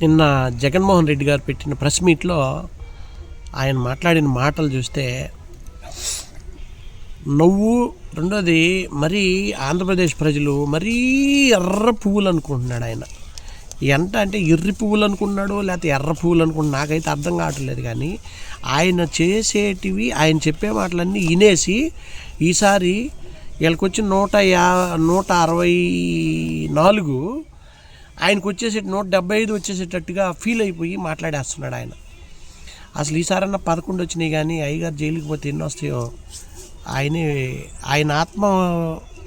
నిన్న జగన్మోహన్ రెడ్డి గారు పెట్టిన ప్రెస్ మీట్లో ఆయన మాట్లాడిన మాటలు చూస్తే నవ్వు. రెండోది, మరీ ఆంధ్రప్రదేశ్ ప్రజలు మరీ ఎర్ర పువ్వులు అనుకుంటున్నాడు ఆయన. ఎంత అంటే ఎర్రి పువ్వులు అనుకున్నాడు, లేకపోతే ఎర్ర పువ్వులు అనుకుంటున్నాడు, నాకైతే అర్థం కావట్లేదు. కానీ ఆయన చేసేటివి, ఆయన చెప్పే మాటలన్నీ వినేసి ఈసారి వీళ్ళకి వచ్చి 164 ఆయనకు వచ్చేసి 175 వచ్చేసేటట్టుగా ఫీల్ అయిపోయి మాట్లాడేస్తున్నాడు ఆయన. అసలు ఈసారన్నా 11 వచ్చినాయి, కానీ అయ్యగారు జైలుకి పోతే ఎన్ని వస్తాయో ఆయన ఆత్మ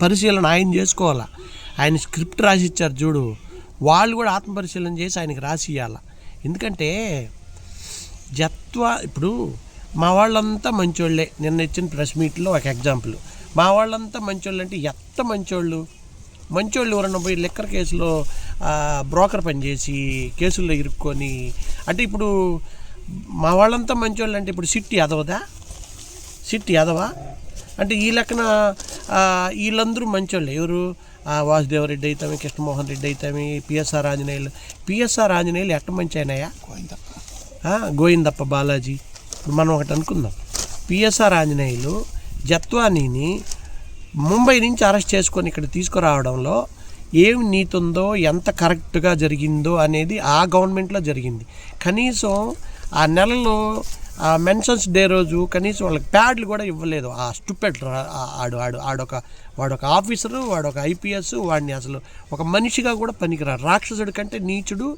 పరిశీలన ఆయన చేసుకోవాలా. ఆయన స్క్రిప్ట్ రాసి ఇచ్చారు చూడు, వాళ్ళు కూడా ఆత్మ పరిశీలన చేసి ఆయనకి రాసి ఇవ్వాలి. ఎందుకంటే ఇప్పుడు మా వాళ్ళంతా మంచోళ్ళే. నిన్న ఇచ్చిన ప్రెస్ మీట్లో ఒక ఎగ్జాంపుల్, మా వాళ్ళంతా మంచోళ్ళు అంటే మంచోళ్ళు ఎవరన్నా పోయి లిక్కర్ కేసులో బ్రోకర్ పనిచేసి కేసుల్లో ఇరుక్కొని, అంటే ఇప్పుడు మా వాళ్ళంతా మంచోళ్ళు అంటే ఇప్పుడు సిట్టి యాదవా అంటే ఈ లెక్కన వీళ్ళందరూ మంచోళ్ళే. ఎవరు? వాసుదేవరెడ్డి అయితేమి, కృష్ణమోహన్ రెడ్డి అయితేమి, పిఎస్ఆర్ ఆంజనేయులు ఎట్ట మంచి అయినాయా? గోవిందప్ప బాలాజీ. మనం ఒకటి అనుకుందాం, పిఎస్ఆర్ ఆంజనేయులు జత్వానీని ముంబై నుంచి అరెస్ట్ చేసుకొని ఇక్కడ తీసుకురావడంలో ఏం నీతి ఉందో, ఎంత కరెక్ట్గా జరిగిందో అనేది ఆ గవర్నమెంట్లో జరిగింది. కనీసం ఆ నెలలో ఆ మెన్షన్స్ డే రోజు కనీసం వాళ్ళకి ప్యాడ్లు కూడా ఇవ్వలేదు. ఆ స్టూపిడ్ వాడొక ఆఫీసరు, వాడొక ఐపీఎస్, వాడిని అసలు ఒక మనిషిగా కూడా పనికిరాడు. రాక్షసుడి కంటే నీచుడు,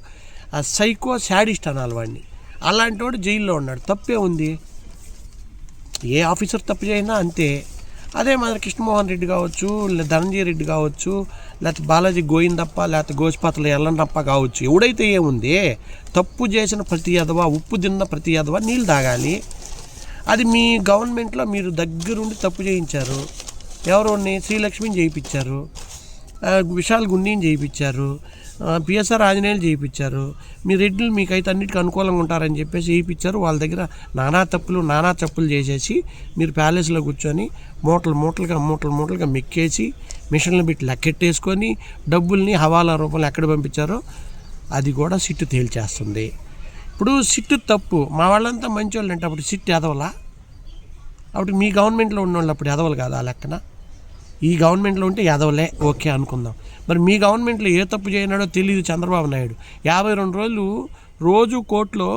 ఆ సైకో శాడిస్ట్ అనాలి వాడిని. అలాంటి వాడు జైల్లో ఉన్నాడు. తప్పే ఉంది? ఏ ఆఫీసర్ తప్పు చేసినా అంతే. అదే మాదిరి కృష్ణమోహన్ రెడ్డి కావచ్చు, లేదా ధనంజయ రెడ్డి కావచ్చు, లేకపోతే బాలాజీ గోవిందప్ప, లేకపోతే గోసిపాతల ఎల్లండప్ప కావచ్చు, ఎవడైతే ఏముంది, తప్పు చేసిన ప్రతి యదవ, ఉప్పు తిన్న ప్రతి యదవ నీళ్ళు తాగాలి. అది మీ గవర్నమెంట్లో మీరు దగ్గరుండి తప్పు చేయించారు. ఎవరోని? శ్రీలక్ష్మిని చేయించారు, విశాల్ గుండీని చేయించారు, పిఎస్ఆర్ ఆంజనేయులు చేయించారు. మీ రెడ్డిలు మీకైతే అన్నిటికీ అనుకూలంగా ఉంటారని చెప్పేసి చేయించారు. వాళ్ళ దగ్గర నానా తప్పులు చేసేసి మీరు ప్యాలెస్లో కూర్చొని మూటలుగా మెక్కేసి మిషన్లు పెట్టి లెక్కెట్టేసుకొని డబ్బుల్ని హవాలా రూపంలో ఎక్కడ పంపించారో అది కూడా సిట్టు తేల్చేస్తుంది. ఇప్పుడు సిట్టు తప్పు, మా వాళ్ళంతా మంచోళ్ళు అంటే అప్పుడు సిట్టు ఎదవలా? అప్పుడు మీ గవర్నమెంట్లో ఉన్నవాళ్ళు అప్పుడు ఎదవలు కాదు ఆ లెక్కన? ఈ గవర్నమెంట్లో ఉంటే ఎదవలే, ఓకే అనుకుందాం. మరి మీ గవర్నమెంట్లో ఏ తప్పు చేయనాడో తెలియదు చంద్రబాబు నాయుడు. 52 రోజులు రోజు కోర్టులో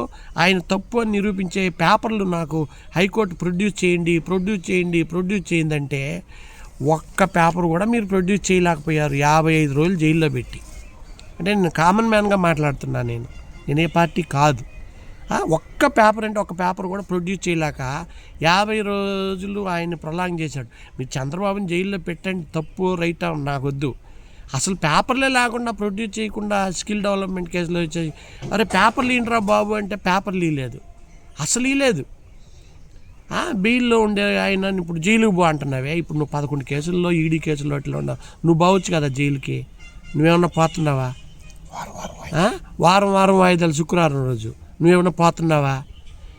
ఆయన తప్పు అని నిరూపించే పేపర్లు నాకు హైకోర్టు ప్రొడ్యూస్ చేయండి అంటే ఒక్క పేపర్ కూడా మీరు ప్రొడ్యూస్ చేయలేకపోయారు. 55 రోజులు జైల్లో పెట్టి. అంటే నేను కామన్ మ్యాన్గా మాట్లాడుతున్నాను, నేను ఏ పార్టీ కాదు. ఒక్క పేపర్ కూడా ప్రొడ్యూస్ చేయలేక 50 రోజులు ఆయన ప్రొలాంగ్ చేశాడు. మీరు చంద్రబాబుని జైల్లో పెట్టండి, తప్పు రైటా నాకు వద్దు. అసలు పేపర్లే లేకుండా ప్రొడ్యూస్ చేయకుండా స్కిల్ డెవలప్మెంట్ కేసులో వచ్చేసి అరే పేపర్లు ఏంట్రా బాబు అంటే పేపర్లు ఇవ్వలేదు, అసలు ఇవ్వలేదు. బెయిల్లో ఉండే ఆయన ఇప్పుడు జైలుకి పో అంటున్నావే. ఇప్పుడు నువ్వు 11 కేసుల్లో ఈడీ కేసుల్లో ఇట్లా ఉన్నావు, నువ్వు బావచ్చు కదా జైలుకి? నువ్వేమన్నా పోతున్నావా? వారం వాయిదాలు శుక్రవారం రోజు నువ్వేమన్నా పోతున్నావా?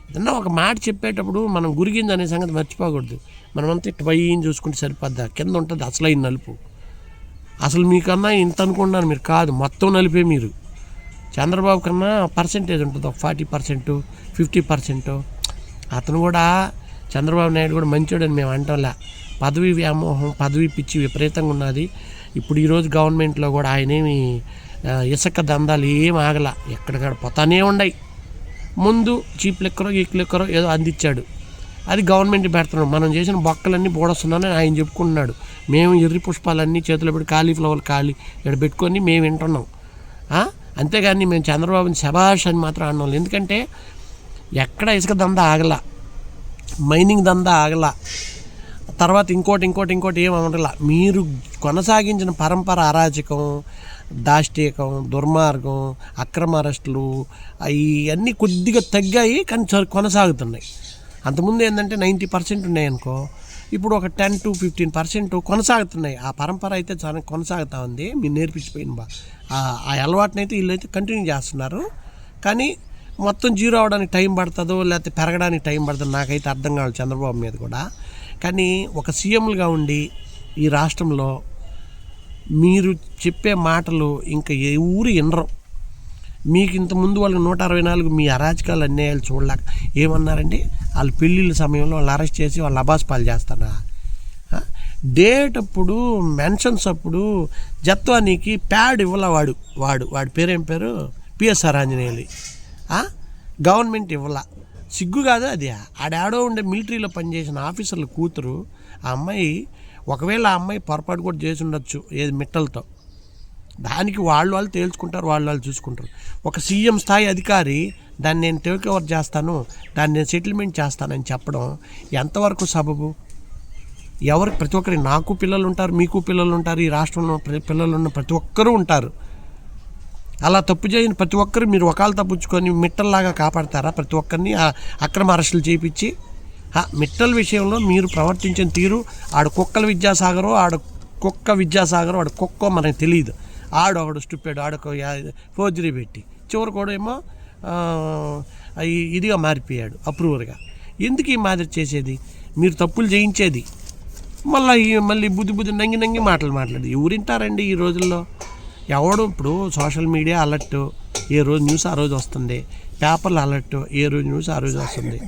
ఏదన్నా ఒక మాట చెప్పేటప్పుడు మనం గురిగింది అనే సంగతి మర్చిపోకూడదు. మనమంతా ఇటు పైన చూసుకుంటే సరిపోద్దా? కింద ఉంటుంది అసలైన నలుపు. అసలు మీకన్నా ఇంత అనుకున్నాను, మీరు కాదు, మొత్తం నలిపే మీరు. చంద్రబాబు కన్నా పర్సెంటేజ్ ఉంటుంది, ఒక 40%, 50%. అతను కూడా, చంద్రబాబు నాయుడు కూడా మంచోడని మేము అంటంలా. పదవి వ్యామోహం, పదవి పిచ్చి విపరీతంగా ఉన్నది. ఇప్పుడు ఈరోజు గవర్నమెంట్లో కూడా ఆయనేమి ఇసుక దందాలు ఏం ఆగల, ఎక్కడికక్కడ పోతానే ఉన్నాయి. ముందు చీప్ లెక్కరో ఏదో అందించాడు, అది గవర్నమెంట్ పెడుతున్నాడు. మనం చేసిన బొక్కలన్నీ బోడొస్తున్నానని ఆయన చెప్పుకుంటున్నాడు. మేము ఎర్రి పుష్పాలన్నీ చేతిలో పెట్టి కాలీఫ్లవర్ ఇక్కడ పెట్టుకొని మేము వింటున్నాం. అంతేగాని మేము చంద్రబాబుని శభాష్ అని మాత్రం అన్నాం. ఎందుకంటే ఎక్కడ ఇసుక దందా ఆగల, మైనింగ్ దందా ఆగల, తర్వాత ఇంకోటి ఏం అనగల. మీరు కొనసాగించిన పరంపర అరాచకం, దాష్టీకం, దుర్మార్గం, అక్రమ అరెస్టులు ఇవన్నీ కొద్దిగా తగ్గాయి, కానీ కొనసాగుతున్నాయి. అంతకుముందు ఏంటంటే 90% ఉన్నాయనుకో, ఇప్పుడు ఒక 10 to 15% కొనసాగుతున్నాయి. ఆ పరంపర అయితే చాలా కొనసాగుతూ ఉంది. మీరు నేర్పించిపోయిన ఆ అలవాటుని అయితే వీళ్ళైతే కంటిన్యూ చేస్తున్నారు. కానీ మొత్తం జీరో అవడానికి టైం పడుతుందో లేకపోతే పెరగడానికి టైం పడుతుందో నాకైతే అర్థం కావాలి చంద్రబాబు మీద కూడా. కానీ ఒక సీఎంలుగా ఉండి ఈ రాష్ట్రంలో మీరు చెప్పే మాటలు ఇంకా ఎవరు వినరు. మీకు ఇంతకుముందు వాళ్ళకి 164 మీ అరాచకాలు అన్యాయాలు చూడలేక ఏమన్నారండి, వాళ్ళు పెళ్ళిళ్ళ సమయంలో వాళ్ళు అరెస్ట్ చేసి వాళ్ళు అబాస్పాలు చేస్తానా? డేట్ అప్పుడు మెన్షన్స్ అప్పుడు జత్వానికి ప్యాడ్ ఇవ్వాల వాడి పేరేం పేరు పిఎస్ఆర్ ఆంజనేయులు గవర్నమెంట్ ఇవ్వాల. సిగ్గు కాదు అది. ఆడాడో ఉండే మిలిటరీలో పనిచేసిన ఆఫీసర్ల కూతురు ఆ అమ్మాయి, ఒకవేళ ఆ అమ్మాయి పొరపాటు కూడా చేసి ఉండొచ్చు ఏది మిట్టలతో, దానికి వాళ్ళు తేల్చుకుంటారు, వాళ్ళు చూసుకుంటారు. ఒక సీఎం స్థాయి అధికారి దాన్ని నేను టేక్ ఓవర్ చేస్తాను, దాన్ని నేను సెటిల్మెంట్ చేస్తానని చెప్పడం ఎంతవరకు సబబు? ఎవరికి ప్రతి ఒక్కరికి, నాకు పిల్లలు ఉంటారు, మీకు పిల్లలు ఉంటారు, ఈ రాష్ట్రంలో పిల్లలు ఉన్న ప్రతి ఒక్కరూ ఉంటారు. అలా తప్పు చేయని ప్రతి ఒక్కరు మీరు ఒకళ్ళు తప్పించుకొని మిట్టల్లాగా కాపాడతారా? ప్రతి ఒక్కరిని అక్రమ అరెస్టులు చేయించి మిట్టల విషయంలో మీరు ప్రవర్తించిన తీరు, ఆడ కుక్క విద్యాసాగరో ఆడ కుక్కో మనకు తెలియదు. ఆడొకడు స్టూపిడ్, ఆడొక ఫోర్జరీ పెట్టి చివరి కూడా ఏమో ఇదిగా మారిపోయాడు అప్రూవర్గా. ఎందుకు ఈ మాదిరి చేసేది? మీరు తప్పులు చేయించేది మళ్ళీ బుద్ధి నంగి మాట్లాడేది ఎవరింటారండి ఈ రోజుల్లో? ఎవడు ఇప్పుడు సోషల్ మీడియా అలర్ట్, ఏ రోజు న్యూస్ ఆ రోజు వస్తుంది, పేపర్లు అలర్ట్, ఏ రోజు న్యూస్ ఆ రోజు వస్తుంది.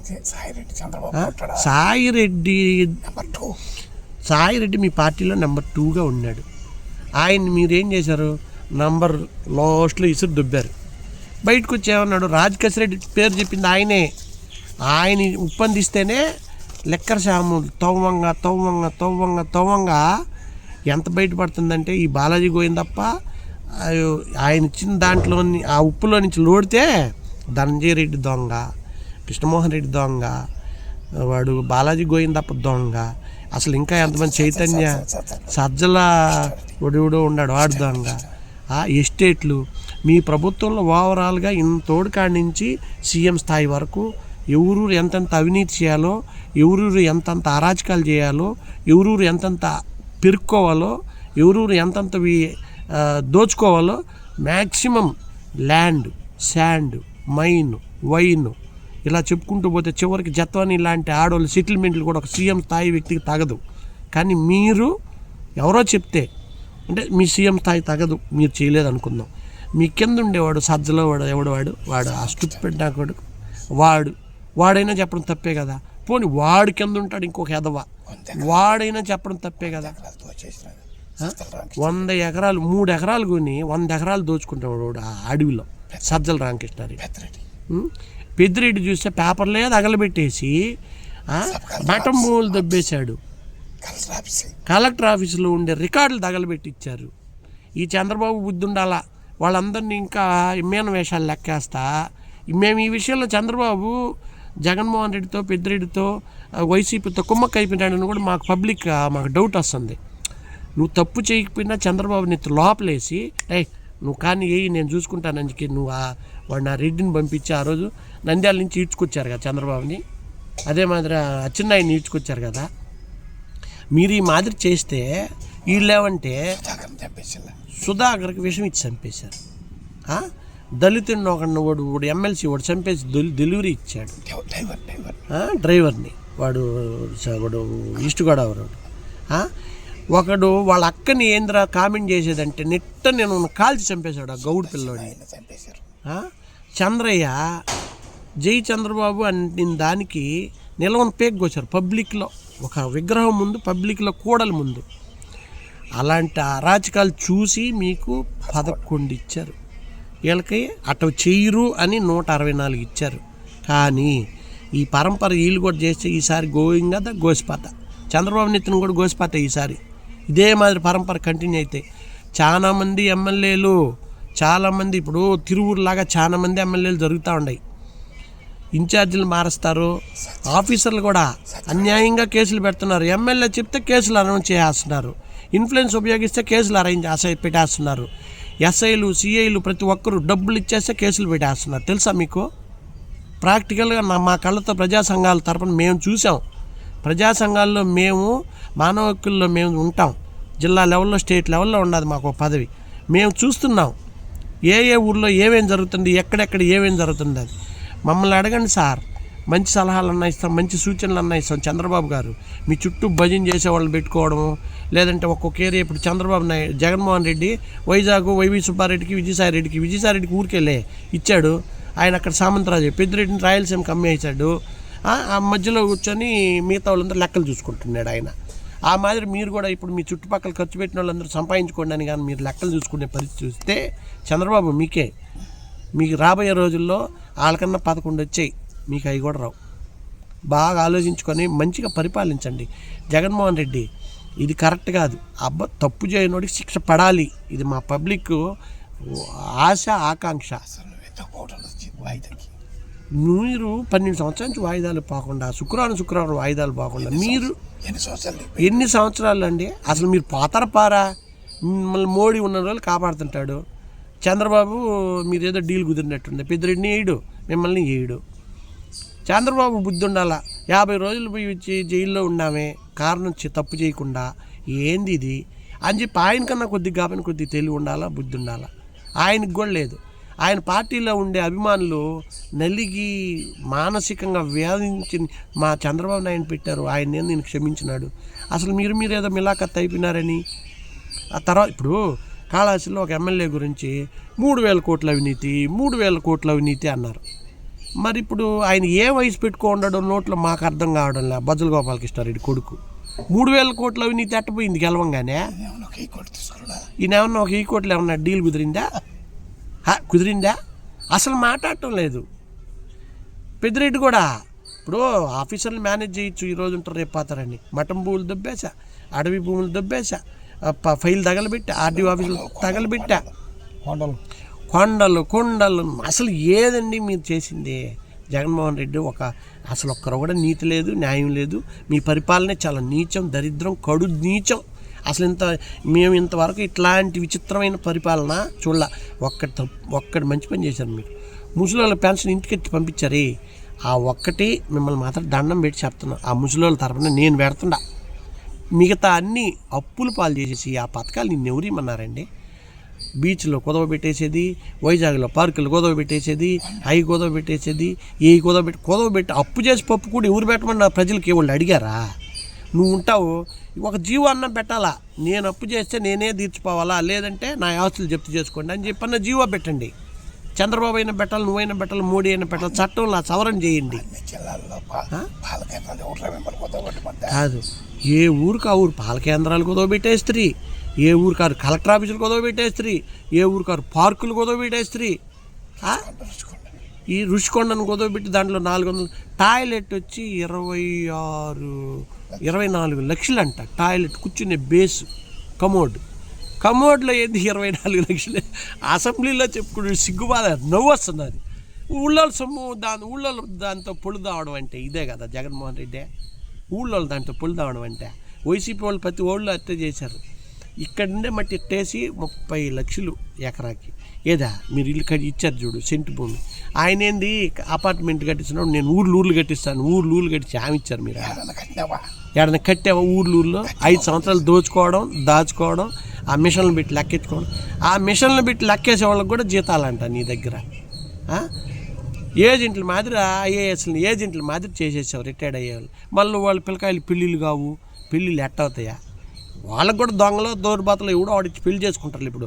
సాయిరెడ్డి మీ పార్టీలో నెంబర్ 2గా ఉన్నాడు. ఆయన్ని మీరేం చేశారు? నంబర్ లాస్ట్లో ఇసురు దుబ్బారు. బయటకు వచ్చి ఏమన్నాడు? రాజకేశ్వర రెడ్డి పేరు చెప్పింది ఆయనే. ఆయన ఉప్పందిస్తేనే లెక్కర శాములు తవ్వంగా ఎంత బయటపడుతుందంటే, ఈ బాలాజీ గోవిందప్ప ఆయన ఇచ్చిన దాంట్లోని ఆ ఉప్పులో నుంచి లోడితే ధనంజయ రెడ్డి దొంగ, కృష్ణమోహన్ రెడ్డి దొంగ, వాడు బాలాజీ గోవిందప్ప దొంగ, అసలు ఇంకా ఎంతమంది చైతన్య సజ్జల ఒడివుడో ఉన్నాడు వాడు దొంగ. ఎస్టేట్లు మీ ప్రభుత్వంలో ఓవరాల్గా ఇంతోడు కాడి నుంచి సీఎం స్థాయి వరకు ఎవరూరు ఎంతెంత అవినీతి చేయాలో, ఎవరూరు ఎంతంత అరాచకాలు చేయాలో, ఎవరూరు ఎంతంత పెరుక్కోవాలో, ఎవరూరు ఎంతంతవి దోచుకోవాలో maximum land, sand, mine, wine ఇలా చెప్పుకుంటూ పోతే చివరికి జత్వాని లాంటి ఆడవాళ్ళు సెటిల్మెంట్లు కూడా ఒక సీఎం స్థాయి వ్యక్తికి తగదు. కానీ మీరు ఎవరో చెప్తే అంటే మీ సీఎం స్థాయి తగదు, మీరు చేయలేదు అనుకుందాం. మీ కింద ఉండేవాడు సజ్జలో వాడు ఆ స్టూపిడ్ నాకోడు వాడైనా చెప్పడం తప్పే కదా. పోనీ వాడు కింద ఉంటాడు ఇంకొక ఎదవ, వాడైనా చెప్పడం తప్పే కదా. 100 ఎకరాలు 3 ఎకరాలు కొని 100 ఎకరాలు దోచుకుంటాడు వాడు ఆ అడవిలో. సజ్జల రామకృష్ణారెడ్డి, పెద్దిరెడ్డి చూస్తే పేపర్లే తగలబెట్టేసి మఠం భూములు దబ్బేశాడు. కలెక్టర్ ఆఫీసులో ఉండే రికార్డులు తగలబెట్టించారు. ఈ చంద్రబాబు బుద్ధి ఉండాలా, వాళ్ళందరినీ ఇంకా ఇమ్మేన వేషాలు లెక్కేస్తా. మేము ఈ విషయంలో చంద్రబాబు జగన్మోహన్ రెడ్డితో, పెద్దిరెడ్డితో, వైసీపీతో కుమ్మక్క అయిపోయినాడని కూడా మాకు డౌట్ వస్తుంది. నువ్వు తప్పు చేయకపోయినా చంద్రబాబుని లోపలేసి నువ్వు కానీ నేను చూసుకుంటానని వాడు నా రెడ్డిని పంపించి ఆ రోజు నంద్యాల నుంచి ఈడ్చుకొచ్చారు కదా చంద్రబాబుని, అదే మాదిరి అచ్చెన్నాయుడిని ఈడ్చుకొచ్చారు కదా. మీరు ఈ మాదిరి చేస్తే వీళ్ళేమంటే సుధాకర్కి విషం ఇచ్చి చంపేశారు. దళితుడిని వాడు ఎమ్మెల్సీ వాడు చంపేసి డెలివరీ ఇచ్చాడు డ్రైవర్ని, వాడు ఈస్ట్ గోదావరి ఒకడు వాళ్ళ అక్కని ఏంద్రా కామెంట్ చేసేదంటే నేను కాల్చి చంపేశాడు ఆ గౌడ్ పిల్లోడిని. చంద్రయ్య జై చంద్రబాబు అని దానికి నిలవని పేక్కొచ్చారు పబ్లిక్లో, ఒక విగ్రహం ముందు, పబ్లిక్లో కూడల ముందు. అలాంటి అరాచకాలు చూసి మీకు 11 ఇచ్చారు. వీళ్ళకి అటు చెయ్యరు అని 164 ఇచ్చారు. కానీ ఈ పరంపర వీళ్ళు కూడా చేస్తే ఈసారి గోయింగ్ కదా గోసిపాత, చంద్రబాబు నెత్తిన కూడా గోసిపాత ఈసారి. ఇదే మాదిరి పరంపర కంటిన్యూ అయితే చాలామంది ఎమ్మెల్యేలు, చాలామంది ఇప్పుడు తిరువురులాగా చాలామంది ఎమ్మెల్యేలు జరుగుతూ ఉన్నాయి. ఇన్ఛార్జీలు మారుస్తారు, ఆఫీసర్లు కూడా అన్యాయంగా కేసులు పెడుతున్నారు. ఎమ్మెల్యే చెప్తే కేసులు అనౌన్స్ చేస్తున్నారు, ఇన్ఫ్లుయెన్స్ ఉపయోగిస్తే కేసులు పెట్టేస్తున్నారు. ఎస్ఐలు, సిఐలు ప్రతి ఒక్కరు డబ్బులు ఇచ్చేస్తే కేసులు పెట్టేస్తున్నారు. తెలుసా మీకు? ప్రాక్టికల్గా మా కళ్ళతో ప్రజా సంఘాల తరపున మేము చూసాం. ప్రజా సంఘాల్లో మేము మానవ హక్కుల్లో మేము ఉంటాం. జిల్లా లెవెల్లో, స్టేట్ లెవెల్లో ఉన్నది మాకు పదవి. మేము చూస్తున్నాం ఏ ఊర్లో ఏమేం జరుగుతుంది, ఎక్కడెక్కడ ఏమేం జరుగుతుంది. అది మమ్మల్ని అడగండి సార్. మంచి సలహాలు అన్నా ఇస్తాం, మంచి సూచనలు అన్నా ఇస్తాం. చంద్రబాబు గారు మీ చుట్టూ భజన చేసే వాళ్ళని పెట్టుకోవడము, లేదంటే ఒక్కొక్క ఏరియా ఇప్పుడు చంద్రబాబు నాయుడు జగన్మోహన్ రెడ్డి వైజాగ్ వైవి సుబ్బారెడ్డికి విజయసాయిరెడ్డికి ఊరికెళ్ళే ఇచ్చాడు. ఆయన అక్కడ సామంతరాజు పెద్దిరెడ్డిని రాయలసీమకి అమ్మేసాడు. ఆ మధ్యలో కూర్చొని మిగతా వాళ్ళందరూ లెక్కలు చూసుకుంటున్నాడు ఆయన. ఆ మాదిరి మీరు కూడా ఇప్పుడు మీ చుట్టుపక్కల ఖర్చు పెట్టిన వాళ్ళందరూ సంపాదించుకోండి అని కానీ మీరు లెక్కలు చూసుకునే పరిస్థితి చూస్తే చంద్రబాబు మీకు రాబోయే రోజుల్లో వాళ్ళకన్నా 11 వచ్చాయి, మీకు అవి కూడా రావు. బాగా ఆలోచించుకొని మంచిగా పరిపాలించండి. జగన్మోహన్ రెడ్డి ఇది కరెక్ట్ కాదు. తప్పు చేయనోడికి శిక్ష పడాలి. ఇది మా పబ్లిక్ ఆశ, ఆకాంక్ష. మీరు 12 సంవత్సరాల నుంచి వాయిదాలు పోకుండా, శుక్రవారం వాయిదాలు పోకుండా మీరు ఎన్ని సంవత్సరాలు అండి? అసలు మీరు పోతారా? మిమ్మల్ని మోడీ ఉన్న రోజులు కాపాడుతుంటాడు. చంద్రబాబు మీరేదో డీల్ కుదిరినట్టుంది. పెద్దిరెడ్డిని వేయడు, మిమ్మల్ని వేయడు. చంద్రబాబు బుద్ధి ఉండాలా. 50 రోజులు పోయి జైల్లో ఉన్నామే కారణం తప్పు చేయకుండా, ఏంది ఇది అని చెప్పి ఆయనకన్నా కొద్దిగా తెలివి ఉండాలా, బుద్ధి ఉండాలా. ఆయనకు కూడా లేదు. ఆయన పార్టీలో ఉండే అభిమానులు నలిగి మానసికంగా వేధించి మా చంద్రబాబు నాయుడు పెట్టారు, ఆయన నేను క్షమించినాడు. అసలు మీరు ఏదో మిలాఖత్ అయిపోయినారని. ఆ తర్వాత ఇప్పుడు కాళహస్తిలో ఒక ఎమ్మెల్యే గురించి 3,000 కోట్ల అవినీతి అన్నారు. మరి ఇప్పుడు ఆయన ఏ వయసు పెట్టుకోండడం నోట్లో మాకు అర్థం కావడం లే. బజ్జల గోపాలకృష్ణారెడ్డి కొడుకు 3,000 కోట్ల అవినీతి ఎట్టపోయింది గెలవంగానే. ఈయన ఏమన్నా ఒక 1,000 కోట్లు ఏమన్నా డీల్ కుదిరిందా? అసలు మాట్లాడటం లేదు. పెద్దిరెడ్డి కూడా ఇప్పుడు ఆఫీసర్లు మేనేజ్ చేయొచ్చు, ఈరోజు ఉంటారు రేపు పోతారని. మఠం భూములు దొబ్బేశా, అడవి భూములు దొబ్బేశా, ఫైల్ తగలబెట్టా, ఆర్డీఓ ఆఫీసులు తగలబెట్టా, కొండలు. అసలు ఏదండి మీరు చేసింది? జగన్మోహన్ రెడ్డి అసలు ఒక్కరు కూడా నీతి లేదు, న్యాయం లేదు. మీ పరిపాలనే చాలా నీచం, దరిద్రం, కడు నీచం. అసలు మేము ఇంతవరకు ఇట్లాంటి విచిత్రమైన పరిపాలన చూడాల. ఒక్కటి మంచి పని చేశారు మీరు. ముసలోళ్ళ పెన్షన్ ఇంటికి పంపించారు. ఆ ఒక్కటి మిమ్మల్ని మాత్రం దండం పెట్టి చెప్తున్నా. ఆ ముసలోళ్ళ తరఫున నేను పెడుతుండా. మిగతా అన్నీ అప్పులు పాలు చేసేసి ఆ పథకాలు నిన్ను ఎవరేమన్నారండి? బీచ్లో కుదవ పెట్టేసేది, వైజాగ్లో పార్కులు కుదవ పెట్టేసేది, అవి కుదవ పెట్టేసేది, ఏ కుదవ పెట్టి అప్పు చేసి పప్పు కూడా ఎవరు పెట్టమని ప్రజలకి వాళ్ళు అడిగారా? నువ్వు ఉంటావు, ఒక జీవో అన్నం పెట్టాలా. నేను అప్పు చేస్తే నేనే తీర్చిపోవాలా, లేదంటే నా ఆస్తులు జప్తు చేసుకోండి అని చెప్పన్న జీవో పెట్టండి. చంద్రబాబు అయినా పెట్టాలి, నువ్వైనా పెట్టాలి, మోడీ అయినా పెట్టాలి. చట్టంలో సవరణ చేయండి. కాదు, ఏ ఊరికి ఆ ఊరు పాల కేంద్రాలు కుదవబెట్టేస్త్రీ, ఏ ఊరికారు కలెక్టర్ ఆఫీసులు కుదవబెట్టేస్త్రీ, ఏ ఊరికారు పార్కులు కుదవబెట్టేస్త్రీ. ఈ రుషికొండను కుదవబెట్టి దాంట్లో 400 టాయిలెట్ వచ్చి 24 లక్షలు అంట. టాయిలెట్ కూర్చునే బేసు కమోడ్లో ఏంది 24 లక్షలు? అసెంబ్లీలో చెప్పుకుంటే సిగ్గుబాధ, నవ్వు వస్తున్నది. ఊళ్ళో సొమ్ము ఊళ్ళో దాంతో పొలు తావడం అంటే ఇదే కదా జగన్మోహన్ రెడ్డి? ఊళ్ళో దాంతో పొలు తావడం అంటే వైసీపీ వాళ్ళు ప్రతి ఊళ్ళో అట్టే చేశారు. ఇక్కడ నుండే మట్టి ఎట్టేసి 30 లక్షలు ఎకరాకి. ఏదా మీరు ఇల్లు ఇచ్చారు చూడు, సెంటు భూమి. ఆయన ఏంది అపార్ట్మెంట్ కట్టిస్తున్నాడు, నేను ఊర్లు కట్టిస్తాను, ఊర్లు కట్టించి ఆమె ఇచ్చారు. మీరు ఏడన్నా కట్టావా? ఊర్లో 5 సంవత్సరాలు దాచుకోవడం, ఆ మిషన్లు పెట్టి లెక్కించుకోవడం. ఆ మిషన్లు పెట్టి లెక్కేసే వాళ్ళకి కూడా జీతాలంట నీ దగ్గర. ఏజెంట్ల మాదిరి ఐఏఎస్ని ఏజెంట్ల మాదిరి చేసేసావు రిటైర్డ్ అయ్యేవాళ్ళు. మళ్ళీ వాళ్ళ పిల్లకాయలు పెళ్ళిళ్ళు ఎట్ట అవుతాయా? వాళ్ళకు కూడా దొంగలో దౌర్బాతలు ఎవడో వాడిచ్చి పెళ్లి చేసుకుంటారు. ఇప్పుడు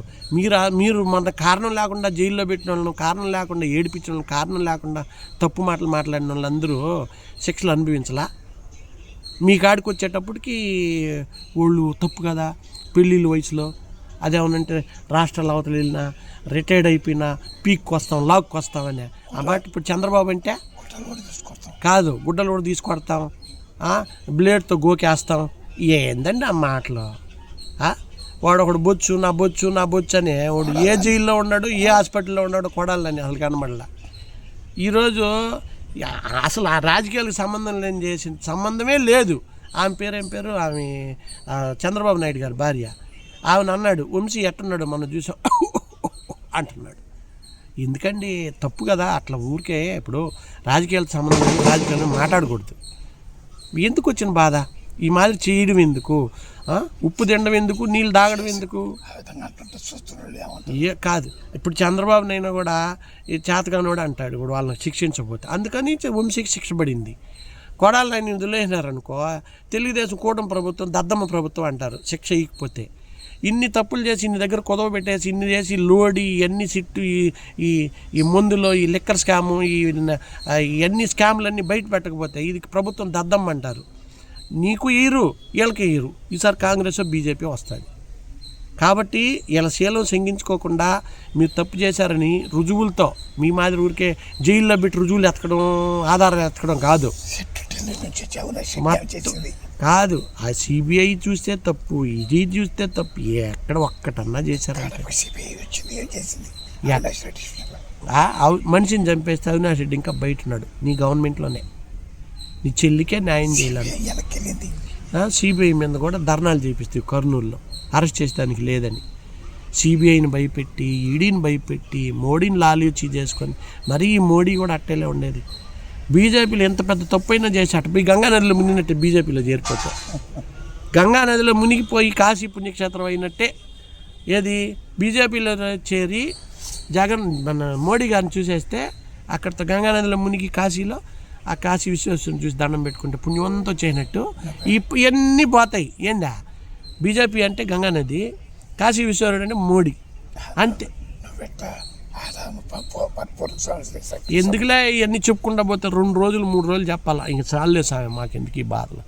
మీరు మన కారణం లేకుండా జైల్లో పెట్టిన వాళ్ళను, కారణం లేకుండా ఏడిపించిన వాళ్ళని, కారణం లేకుండా తప్పు మాటలు మాట్లాడిన వాళ్ళందరూ శిక్షలు అనుభవించలా? మీ కాడికి వచ్చేటప్పటికి వాళ్ళు తప్పు కదా పెళ్ళిళ్ళ వయసులో. అదేమనంటే రాష్ట్రాల అవతల వెళ్ళినా, రిటైర్డ్ అయిపోయినా లాక్కు వస్తామని ఆ మాట. ఇప్పుడు చంద్రబాబు అంటే కాదు, గుడ్డలు కూడా తీసుకొడతాం, బ్లేడ్తో గోకేస్తాం. ఏందండి ఆ మాటలు? వాడు ఒకడు నా బొచ్చు అని వాడు ఏ జైల్లో ఉన్నాడు, ఏ హాస్పిటల్లో ఉన్నాడు కొడాలని అసలు కనబడలా. ఈరోజు అసలు ఆ రాజకీయాలకు సంబంధమే లేదు. ఆమె పేరు ఆమె చంద్రబాబు నాయుడు గారి భార్య. ఆమెను అన్నాడు, వంశీ ఎట్టున్నాడు మనం చూసాం అంటున్నాడు. ఎందుకండి? తప్పు కదా అట్లా ఊరికే. ఇప్పుడు రాజకీయాలకు సంబంధం రాజకీయాలు మాట్లాడకూడదు. ఎందుకు వచ్చిన బాధ? ఈ మాదిరి చేయడం ఎందుకు? ఉప్పు తినడం ఎందుకు? నీళ్ళు తాగడం ఎందుకు? ఏ కాదు. ఇప్పుడు చంద్రబాబు నైనా కూడా ఈ చేతగాని కూడా అంటాడు కూడా వాళ్ళని శిక్షించకపోతే, అందుకని వంశీకి శిక్ష పడింది. కొడాలి నాని వదిలేసినారనుకో, తెలుగుదేశం కూటమి ప్రభుత్వం దద్దమ్మ ప్రభుత్వం అంటారు శిక్ష ఇవ్వకపోతే. ఇన్ని తప్పులు చేసి ఇన్ని దగ్గర కొదవ పెట్టేసి ఇన్ని చేసి లోడి ఇవన్నీ సిట్టు ఈ మందులో ఈ లిక్కర్ స్కాము ఇవన్నీ స్కాములన్నీ బయట పెట్టకపోతే ఇది ప్రభుత్వం దద్దమ్మ అంటారు. నీకు ఇరు, వీళ్ళకి ఇరు. ఈసారి కాంగ్రెస్ బీజేపీ వస్తుంది. కాబట్టి ఇలా శీలం శంకించుకోకుండా మీరు తప్పు చేశారని రుజువులతో, మీ మాదిరి ఊరికే జైల్లో పెట్టి రుజువులు ఎత్తకడం, ఆధారాలు ఎత్తకడం కాదు. కాదు, ఆ సిబిఐ చూస్తే తప్పు, ఇది చూస్తే తప్పు, ఎక్కడ ఒక్కటన్నా చేశారంటే మనిషిని చంపేస్తే అవినాష్ రెడ్డి ఇంకా బయట ఉన్నాడు. నీ గవర్నమెంట్లోనే నీ చెల్లికే న్యాయం చేయాలని సిబిఐ మీద కూడా ధర్నాలు చేపిస్తాయి కర్నూలులో, అరెస్ట్ చేసేదానికి లేదని. సిబిఐని భయపెట్టి, ఈడీని భయపెట్టి, మోడీని లాలూచి చేసుకొని, మరీ ఈ మోడీ కూడా అట్టేలే ఉండేది. బీజేపీలో ఎంత పెద్ద తప్పైనా చేసి అటు పోయి గంగానదిలో మునిగినట్టే బీజేపీలో చేరిపోతాం. గంగానదిలో మునిగిపోయి కాశీ పుణ్యక్షేత్రం అయినట్టే ఏది బీజేపీలో చేరి జగన్ మన మోడీ గారిని చూసేస్తే అక్కడితో గంగానదిలో మునిగి కాశీలో ఆ కాశీ విశ్వేశ్వరుని చూసి దండం పెట్టుకుంటే పుణ్యవంతం చేయనట్టు ఇవన్నీ పోతాయి. ఏందా బీజేపీ అంటే గంగానది, కాశీ విశ్వేశ్వరుడు అంటే మోడీ, అంతే. ఎందుకులే ఇవన్నీ చెప్పుకుంటా పోతే 2 రోజులు 3 రోజులు చెప్పాలా, ఇంక చాలే సామె మాకెందుకు ఈ బాధలు.